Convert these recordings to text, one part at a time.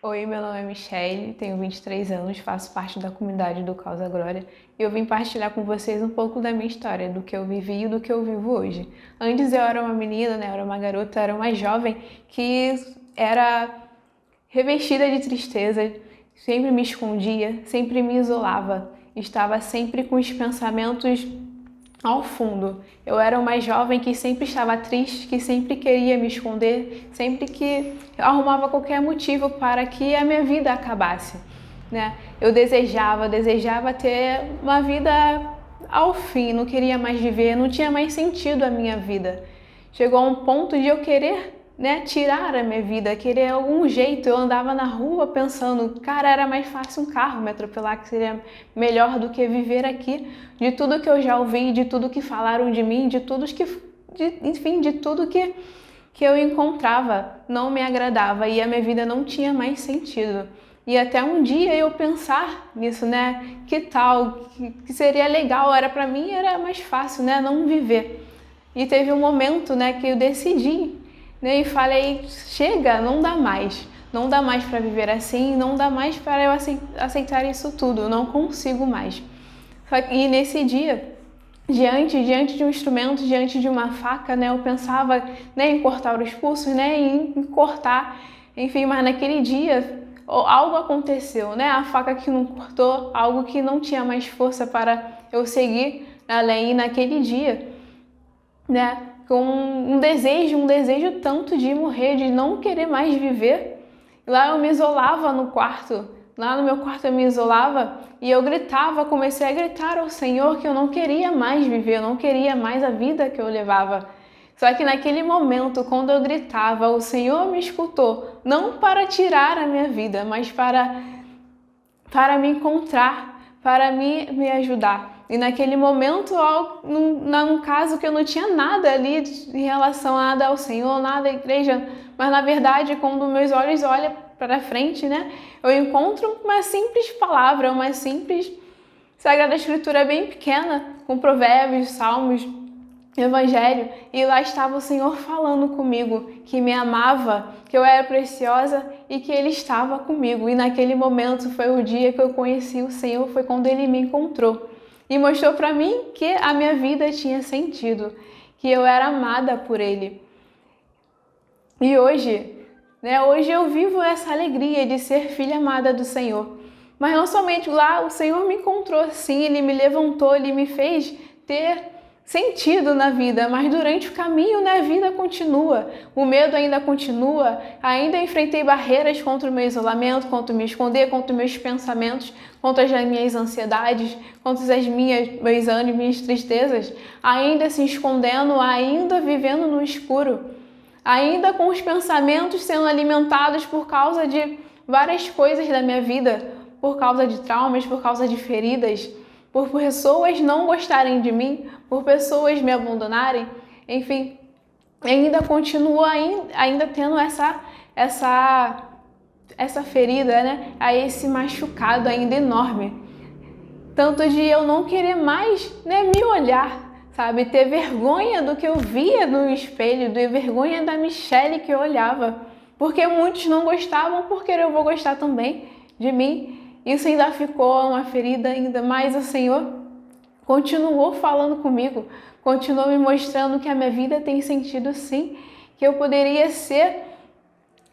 Oi, meu nome é Michelle, tenho 23 anos, faço parte da comunidade do Causa Glória e eu vim partilhar com vocês um pouco da minha história, do que eu vivi e do que eu vivo hoje. Antes eu era uma menina, eu era uma garota, eu era uma jovem que era revestida de tristeza, sempre me escondia, sempre me isolava, estava sempre com os pensamentos ao fundo. Eu era uma jovem que sempre estava triste, que sempre queria me esconder, sempre que arrumava qualquer motivo para que a minha vida acabasse, né? Eu desejava ter uma vida ao fim, não queria mais viver, não tinha mais sentido a minha vida. Chegou a um ponto de eu querer, né, tirar a minha vida, querer algum jeito. Eu andava na rua pensando, cara, era mais fácil um carro me atropelar, que seria melhor do que viver aqui, de tudo que eu já ouvi, de tudo que falaram de mim, de tudo que eu encontrava não me agradava e a minha vida não tinha mais sentido. E até um dia eu pensar nisso, né? Que tal? Que seria legal, era para mim, era mais fácil, né? Não viver. E teve um momento, né, que eu decidi, né, e falei, chega, não dá mais. Não dá mais para viver assim, não dá mais para eu aceitar isso tudo, eu não consigo mais. E nesse dia, diante de um instrumento, diante de uma faca, né, eu pensava, né, em cortar os pulsos, né, em cortar, enfim, mas naquele dia algo aconteceu, né, a faca que não cortou, algo que não tinha mais força para eu seguir além. E naquele dia, né, com um desejo tanto de morrer, de não querer mais viver. Lá eu me isolava no quarto, lá no meu quarto eu me isolava e eu gritava, comecei a gritar ao Senhor que eu não queria mais viver, eu não queria mais a vida que eu levava. Só que naquele momento, quando eu gritava, o Senhor me escutou, não para tirar a minha vida, mas para me encontrar, para me ajudar. E naquele momento, num caso que eu não tinha nada ali em relação a nada ao Senhor, nada à igreja, mas na verdade, quando meus olhos olham para frente, né, eu encontro uma simples palavra, uma simples Sagrada Escritura bem pequena, com provérbios, salmos, Evangelho, e lá estava o Senhor falando comigo, que me amava, que eu era preciosa e que Ele estava comigo. E naquele momento foi o dia que eu conheci o Senhor, foi quando Ele me encontrou e mostrou para mim que a minha vida tinha sentido, que eu era amada por Ele. E hoje, né, hoje eu vivo essa alegria de ser filha amada do Senhor. Mas não somente lá, o Senhor me encontrou assim, Ele me levantou, Ele me fez ter sentido na vida, mas durante o caminho, né, a vida continua, o medo ainda continua, ainda enfrentei barreiras contra o meu isolamento, contra me esconder, contra meus pensamentos, contra as minhas ansiedades, contra meus ânimos, minhas tristezas, ainda se escondendo, ainda vivendo no escuro, ainda com os pensamentos sendo alimentados por causa de várias coisas da minha vida, por causa de traumas, por causa de feridas, por pessoas não gostarem de mim, por pessoas me abandonarem, enfim, ainda continuo ainda tendo essa ferida, né? A esse machucado ainda enorme. Tanto de eu não querer mais, né, me olhar, sabe? Ter vergonha do que eu via no espelho, ter vergonha da Michelle que eu olhava. Porque muitos não gostavam, porque eu vou gostar também de mim. Isso ainda ficou uma ferida, ainda mais o Senhor continuou falando comigo, continuou me mostrando que a minha vida tem sentido sim, que eu poderia ser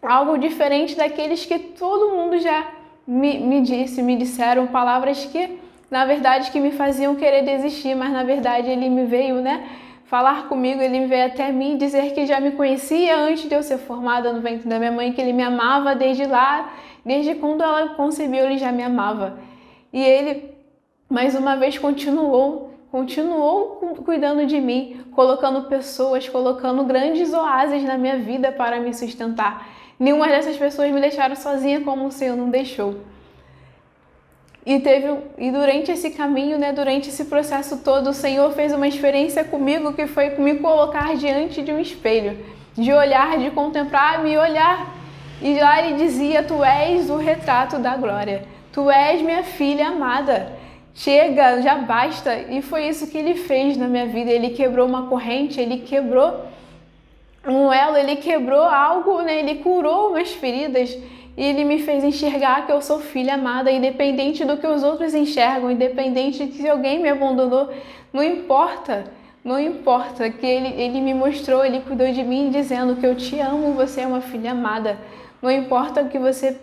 algo diferente daqueles que todo mundo já me disseram palavras que, na verdade, que me faziam querer desistir, mas na verdade Ele me veio, né, falar comigo, Ele veio até mim dizer que já me conhecia antes de eu ser formada no ventre da minha mãe, que Ele me amava desde lá, desde quando ela concebeu, Ele já me amava. E Ele, mais uma vez, continuou cuidando de mim, colocando pessoas, colocando grandes oásis na minha vida para me sustentar. Nenhuma dessas pessoas me deixaram sozinha como o Senhor não deixou. E durante esse caminho, né, durante esse processo todo, o Senhor fez uma experiência comigo que foi me colocar diante de um espelho, de olhar, de contemplar, me olhar. E lá Ele dizia, tu és o retrato da glória, tu és minha filha amada, chega, já basta. E foi isso que Ele fez na minha vida. Ele quebrou uma corrente, Ele quebrou um elo, Ele quebrou algo, né? Ele curou umas feridas. e Ele me fez enxergar que eu sou filha amada, independente do que os outros enxergam, independente de se alguém me abandonou, não importa. Não importa, que ele me mostrou, Ele cuidou de mim, dizendo que eu te amo, você é uma filha amada. Não importa o que você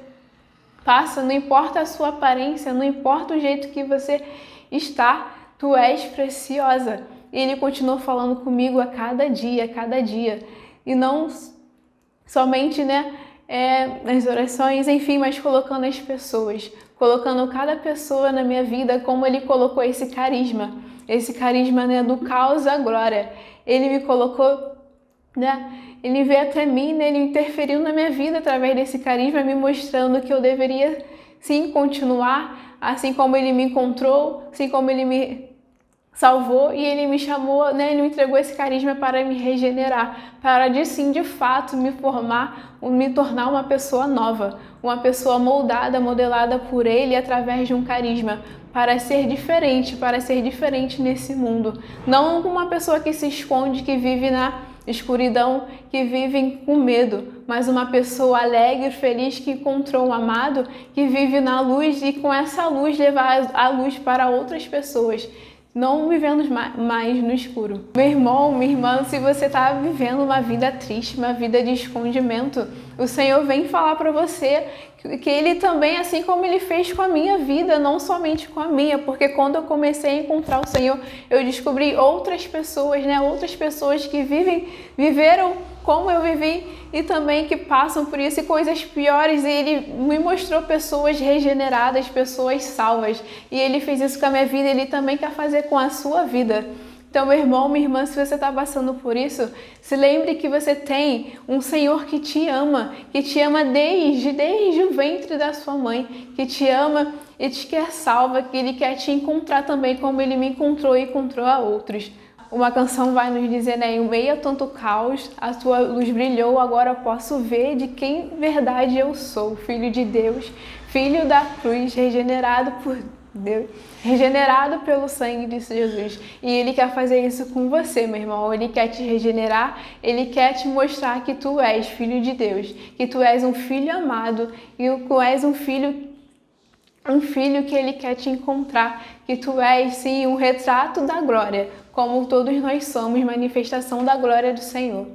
passa, não importa a sua aparência, não importa o jeito que você está, tu és preciosa. E Ele continuou falando comigo a cada dia. E não somente, nas orações, enfim, mas colocando as pessoas, colocando cada pessoa na minha vida, como Ele colocou esse carisma, do caos à glória. Ele me colocou, Ele veio até mim, Ele interferiu na minha vida através desse carisma, me mostrando que eu deveria sim continuar, assim como Ele me encontrou, assim como Ele me salvou e Ele me chamou, Ele me entregou esse carisma para me regenerar, para de fato me formar, me tornar uma pessoa nova, uma pessoa moldada, modelada por Ele através de um carisma, para ser diferente nesse mundo. Não uma pessoa que se esconde, que vive na escuridão, que vive com medo, mas uma pessoa alegre, feliz, que encontrou um amado, que vive na luz e com essa luz levar a luz para outras pessoas, não vivendo mais no escuro. Meu irmão, minha irmã, se você está vivendo uma vida triste, uma vida de escondimento, o Senhor vem falar para você que Ele também, assim como Ele fez com a minha vida, não somente com a minha, porque quando eu comecei a encontrar o Senhor, eu descobri outras pessoas, outras pessoas que viveram como eu vivi e também que passam por isso e coisas piores, e Ele me mostrou pessoas regeneradas, pessoas salvas, e Ele fez isso com a minha vida, Ele também quer fazer com a sua vida. Então, meu irmão, minha irmã, se você está passando por isso, se lembre que você tem um Senhor que te ama desde o ventre da sua mãe, que te ama e te quer salva, que Ele quer te encontrar também como Ele me encontrou e encontrou a outros. Uma canção vai nos dizer, em meio a tanto caos, a tua luz brilhou, agora eu posso ver de quem verdade eu sou, Filho de Deus, Filho da cruz, regenerado por Deus, regenerado pelo sangue de Jesus. E Ele quer fazer isso com você, meu irmão. Ele quer te regenerar, Ele quer te mostrar que tu és filho de Deus, que tu és um filho amado e tu és um filho que Ele quer te encontrar, que tu és sim um retrato da glória, como todos nós somos, manifestação da glória do Senhor.